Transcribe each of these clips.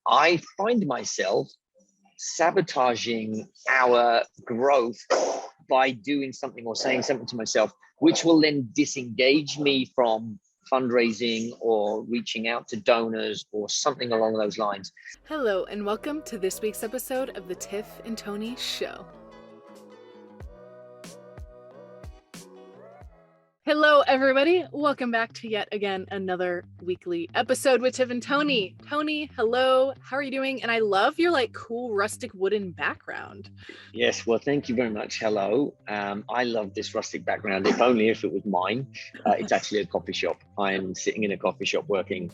I find myself sabotaging our growth by doing something or saying something to myself, which will then disengage me from fundraising or reaching out to donors or something along those lines. Hello, and welcome to this week's episode of the Tiff and Tony Show. Hello, everybody. Welcome back to yet again another weekly episode with Tiff and Tony. Tony, hello. How are you doing? And I love your cool rustic wooden background. Yes, well, thank you very much. Hello. I love this rustic background. If only if it was mine. It's actually a coffee shop. I'm sitting in a coffee shop working.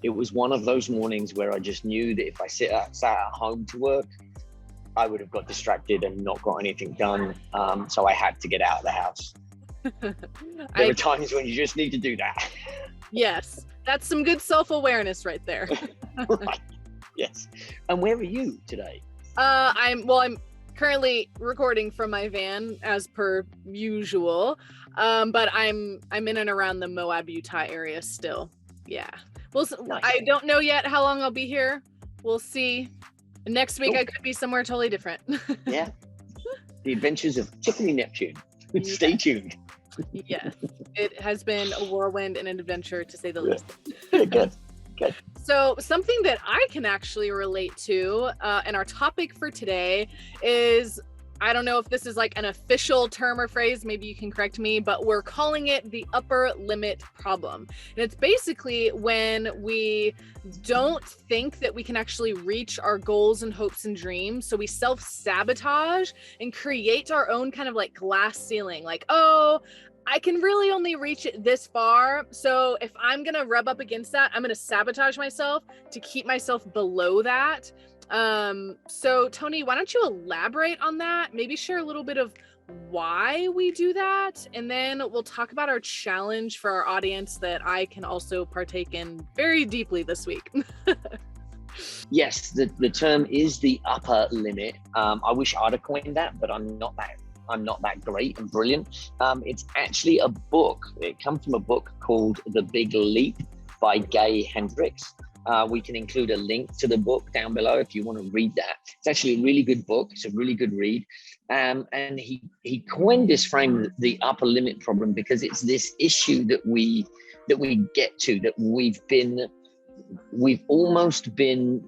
It was one of those mornings where I just knew that if I sat at home to work, I would have got distracted and not got anything done. So I had to get out of the house. There are times when you just need to do that. Yes, that's some good self-awareness right there. Right. Yes. And where are you today? I'm currently recording from my van as per usual. But I'm in and around the Moab, Utah area still. Yeah. Well, nice. I don't know yet how long I'll be here. We'll see. Next week I could be somewhere totally different. Yeah. The adventures of Tiffany Neptune. Yeah. Stay tuned. Yes, it has been a whirlwind and an adventure, to say the least. Good. So something that I can actually relate to, and our topic for today is, I don't know if this is an official term or phrase, maybe you can correct me, but we're calling it the upper limit problem. And it's basically when we don't think that we can actually reach our goals and hopes and dreams. So we self-sabotage and create our own kind of glass ceiling, oh, I can really only reach it this far. So if I'm going to rub up against that, I'm going to sabotage myself to keep myself below that. So Tony, why don't you elaborate on that? Maybe share a little bit of why we do that. And then we'll talk about our challenge for our audience that I can also partake in very deeply this week. Yes, the term is the upper limit. I wish I'd have coined that, but I'm not that great and brilliant. It's actually a book. It comes from a book called The Big Leap by Gay Hendricks. We can include a link to the book down below if you want to read that. It's actually a really good book. It's a really good read. And he coined this frame, the upper limit problem, because it's this issue that we get to, that we've almost been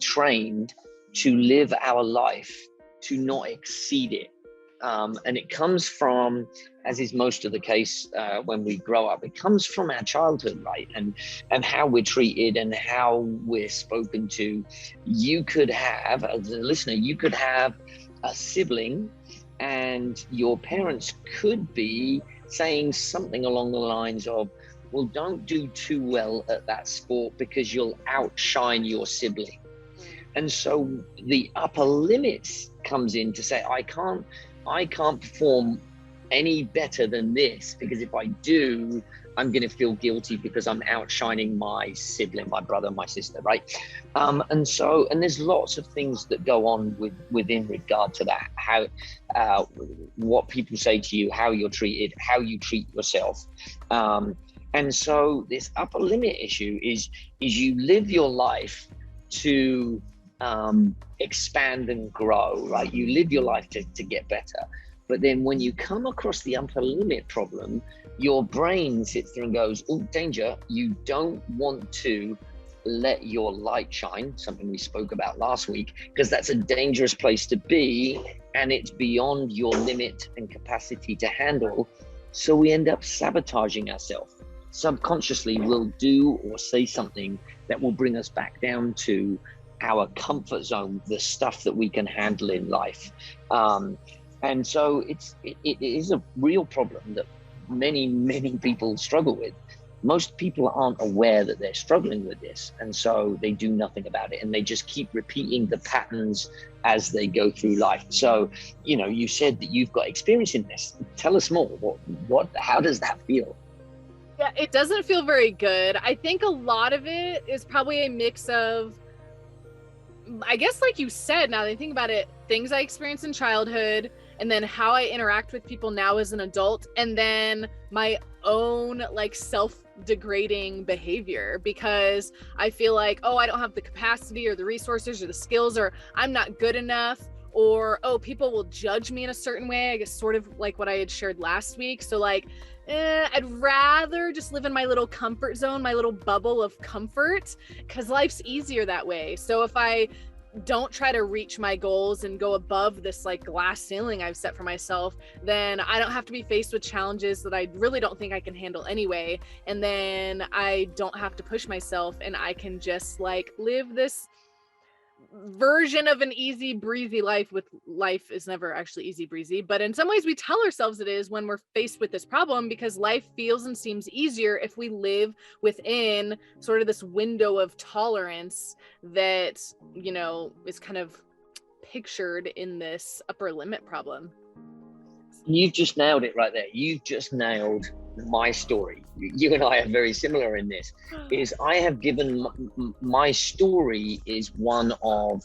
trained to live our life to not exceed it. And it comes from, as is most of the case when we grow up, it comes from our childhood, right? And how we're treated and how we're spoken to. You could have, as a listener, you could have a sibling and your parents could be saying something along the lines of, well, don't do too well at that sport because you'll outshine your sibling. And so the upper limits comes in to say, I can't perform any better than this, because if I do, I'm going to feel guilty because I'm outshining my sibling, my brother, my sister, right? And there's lots of things that go on within regard to that, how what people say to you, how you're treated, how you treat yourself. And so this upper limit issue is you live your life to expand and grow, right? You live your life to get better. But then when you come across the upper limit problem, your brain sits there and goes, oh, danger. You don't want to let your light shine, something we spoke about last week, because that's a dangerous place to be and it's beyond your limit and capacity to handle. So we end up sabotaging ourselves. Subconsciously, we'll do or say something that will bring us back down to our comfort zone, the stuff that we can handle in life. And so it is a real problem that many people struggle with. Most people aren't aware that they're struggling with this, and so they do nothing about it, and they just keep repeating the patterns as they go through life. So, you said that you've got experience in this. Tell us more. How does that feel? Yeah, it doesn't feel very good. I think a lot of it is probably a mix of, I guess, like you said, now that I think about it, things I experienced in childhood, and then how I interact with people now as an adult, and then my own self degrading behavior, because I feel like, oh, I don't have the capacity or the resources or the skills, or I'm not good enough, or, oh, people will judge me in a certain way. I guess sort of like what I had shared last week. So like, I'd rather just live in my little comfort zone, my little bubble of comfort, because life's easier that way. So if I don't try to reach my goals and go above this like glass ceiling I've set for myself, then I don't have to be faced with challenges that I really don't think I can handle anyway. And then I don't have to push myself, and I can just like live this version of an easy breezy life. With life is never actually easy breezy, but in some ways we tell ourselves it is when we're faced with this problem, because life feels and seems easier if we live within sort of this window of tolerance that, you know, is kind of pictured in this upper limit problem. You've just nailed it right there. You've just nailed my story. You and I are very similar in this. Is I have given my story is one of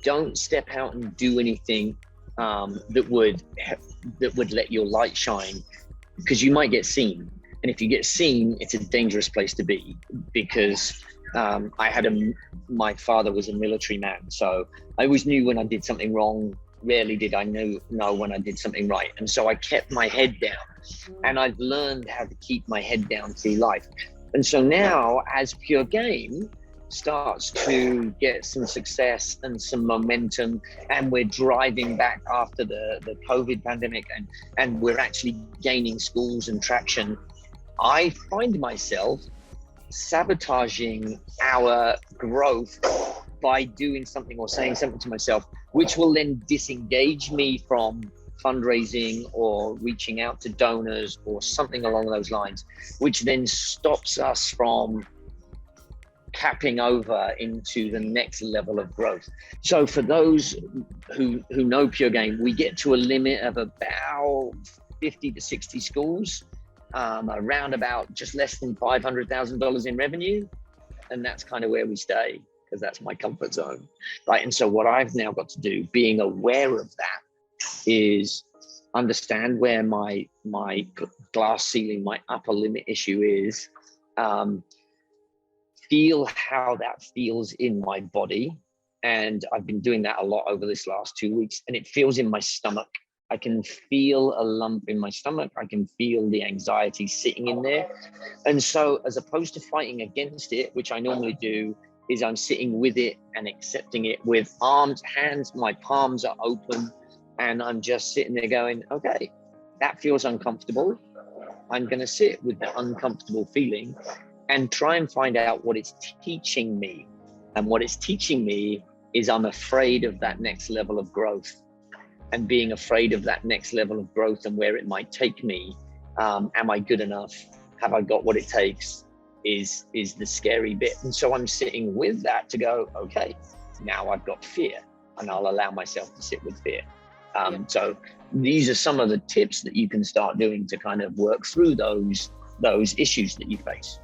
don't step out and do anything that would let your light shine, because you might get seen, and if you get seen, it's a dangerous place to be. Because my father was a military man, so I always knew when I did something wrong. Rarely did I know when I did something right. And so I kept my head down, and I've learned how to keep my head down through life. And so now, as PureGame starts to get some success and some momentum, and we're driving back after the COVID pandemic, and we're actually gaining schools and traction, I find myself sabotaging our growth by doing something or saying something to myself, which will then disengage me from fundraising or reaching out to donors or something along those lines, which then stops us from capping over into the next level of growth. So for those who know PureGame, we get to a limit of about 50 to 60 schools, around about just less than $500,000 in revenue. And that's kind of where we stay, because that's my comfort zone, right? And so what I've now got to do, being aware of that, is understand where my glass ceiling, my upper limit issue is, feel how that feels in my body. And I've been doing that a lot over this last 2 weeks, and it feels in my stomach. I can feel a lump in my stomach. I can feel the anxiety sitting in there. And so as opposed to fighting against it, which I normally do, is I'm sitting with it and accepting it with hands, my palms are open, and I'm just sitting there going, okay, that feels uncomfortable. I'm going to sit with the uncomfortable feeling and try and find out what it's teaching me. And what it's teaching me is I'm afraid of that next level of growth, and being afraid of that next level of growth and where it might take me. Am I good enough? Have I got what it takes? Is the scary bit. And so I'm sitting with that to go, okay, now I've got fear, and I'll allow myself to sit with fear. So these are some of the tips that you can start doing to kind of work through those issues that you face.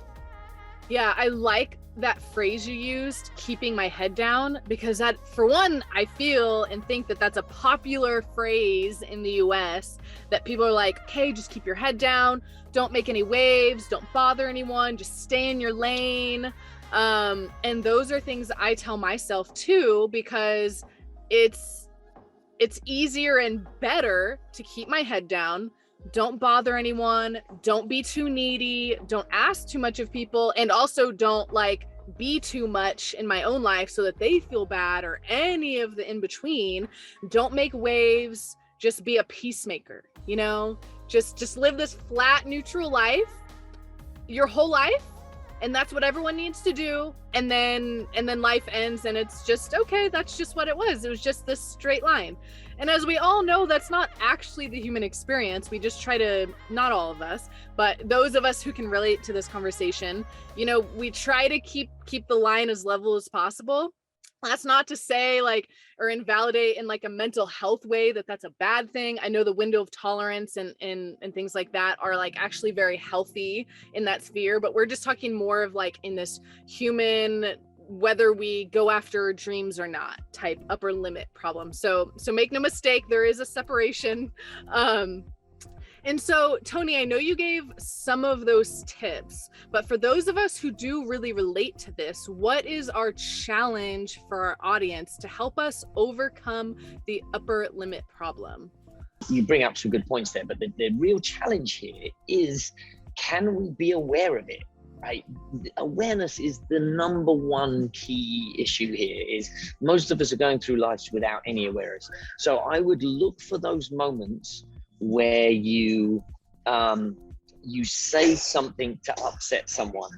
Yeah, I like that phrase you used, keeping my head down, because that, for one, I feel and think that that's a popular phrase in the US, that people are like, okay, just keep your head down, don't make any waves, don't bother anyone, just stay in your lane. And those are things I tell myself too, because it's easier and better to keep my head down. Don't bother anyone, don't be too needy, don't ask too much of people, and also don't like be too much in my own life so that they feel bad, or any of the in between. Don't make waves, just be a peacemaker, you know, just live this flat, neutral life your whole life, and that's what everyone needs to do. And then life ends, and it's just, okay, that's just what it was. It was just this straight line. And as we all know, that's not actually the human experience. We just try to, not all of us, but those of us who can relate to this conversation, you know, we try to keep the line as level as possible. That's not to say like, or invalidate in like a mental health way that that's a bad thing. I know the window of tolerance and things like that are like actually very healthy in that sphere, but we're just talking more of like in this human, whether we go after dreams or not type upper limit problem. So make no mistake, there is a separation. And so, Tony, I know you gave some of those tips, but for those of us who do really relate to this, what is our challenge for our audience to help us overcome the upper limit problem? You bring up some good points there, but the real challenge here is, can we be aware of it? Right? Awareness is the number one key issue here. Is most of us are going through life without any awareness. So I would look for those moments where you say something to upset someone.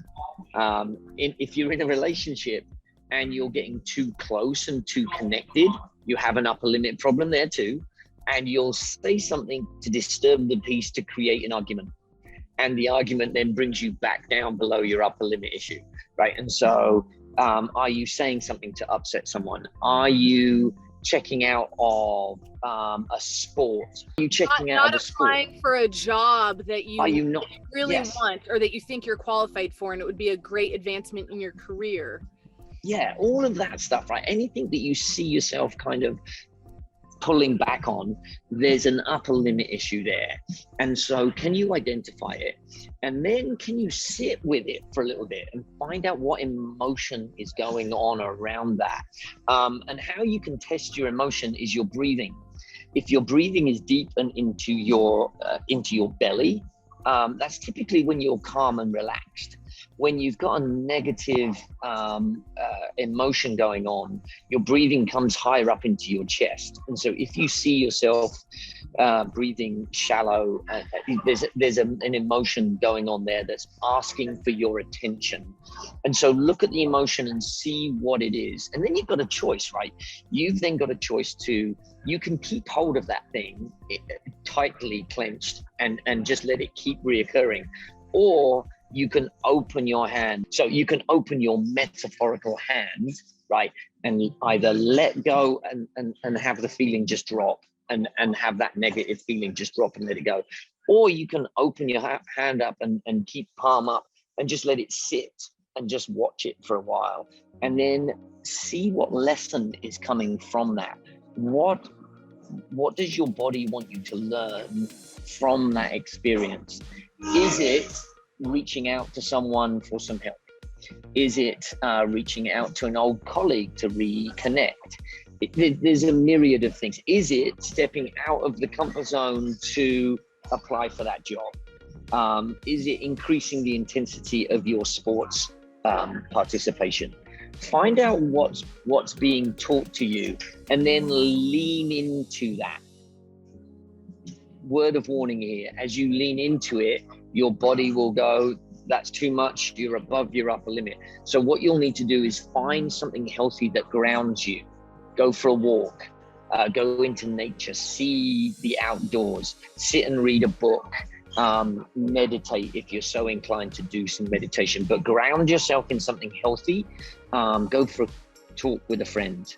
If you're in a relationship and you're getting too close and too connected, you have an upper limit problem there too. And you'll say something to disturb the peace to create an argument. And the argument then brings you back down below your upper limit issue, right? And so are you saying something to upset someone? Are you checking out of a sport? Are you checking out of a sport? Not applying for a job that you, really yes. want, or that you think you're qualified for, and it would be a great advancement in your career. Yeah, all of that stuff, right? Anything that you see yourself kind of pulling back on, there's an upper limit issue there. And so can you identify it? And then can you sit with it for a little bit and find out what emotion is going on around that? And how you can test your emotion is your breathing. If your breathing is deep and into your belly, that's typically when you're calm and relaxed. When you've got a negative emotion going on, your breathing comes higher up into your chest. And so if you see yourself breathing shallow, there's an emotion going on there that's asking for your attention. And so look at the emotion and see what it is. And then you've got a choice, right? You've then got a choice you can keep hold of that thing tightly clenched and just let it keep reoccurring. Or you can open your hand. So you can open your metaphorical hand, right? And either let go and have the feeling just drop and have that negative feeling just drop and let it go. Or you can open your hand up and keep palm up and just let it sit and just watch it for a while. And then see what lesson is coming from that. What does your body want you to learn from that experience? Is it reaching out to someone for some help? Is it reaching out to an old colleague to reconnect? There's a myriad of things. Is it stepping out of the comfort zone to apply for that job? Is it increasing the intensity of your sports participation? Find out what's being taught to you and then lean into that. Word of warning here, as you lean into it, your body will go, that's too much, you're above your upper limit. So what you'll need to do is find something healthy that grounds you. Go for a walk, go into nature, see the outdoors, sit and read a book, meditate if you're so inclined to do some meditation, but ground yourself in something healthy. Go for a talk with a friend,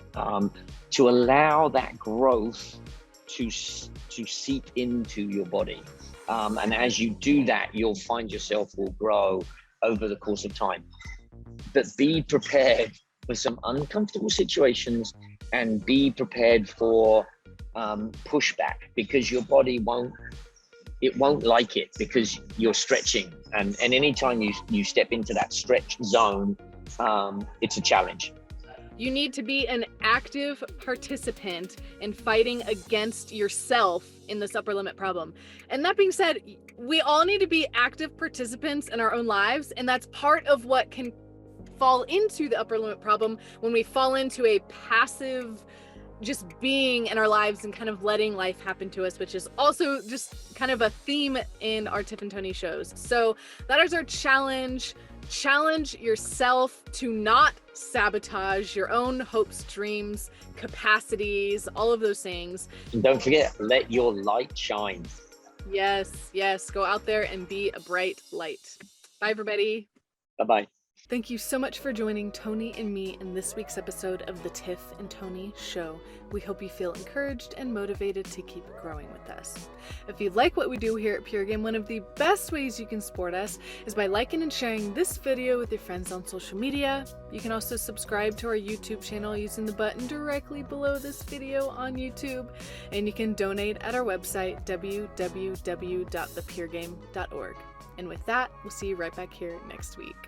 to allow that growth to seep into your body. And as you do that, you'll find yourself will grow over the course of time. But be prepared for some uncomfortable situations and be prepared for pushback, because your body won't like it because you're stretching. And anytime you step into that stretch zone, it's a challenge. You need to be an active participant in fighting against yourself in this upper limit problem. And that being said, we all need to be active participants in our own lives. And that's part of what can fall into the upper limit problem, when we fall into a passive just being in our lives and kind of letting life happen to us, which is also just kind of a theme in our Tiff and Tony shows. So that is our challenge. Challenge yourself to not sabotage your own hopes, dreams, capacities, all of those things. And don't forget, let your light shine. Yes, go out there and be a bright light. Bye, everybody. Bye-bye. Thank you so much for joining Tony and me in this week's episode of the Tiff and Tony Show. We hope you feel encouraged and motivated to keep growing with us. If you like what we do here at PureGame, one of the best ways you can support us is by liking and sharing this video with your friends on social media. You can also subscribe to our YouTube channel using the button directly below this video on YouTube, and you can donate at our website, www.thepuregame.org. And with that, we'll see you right back here next week.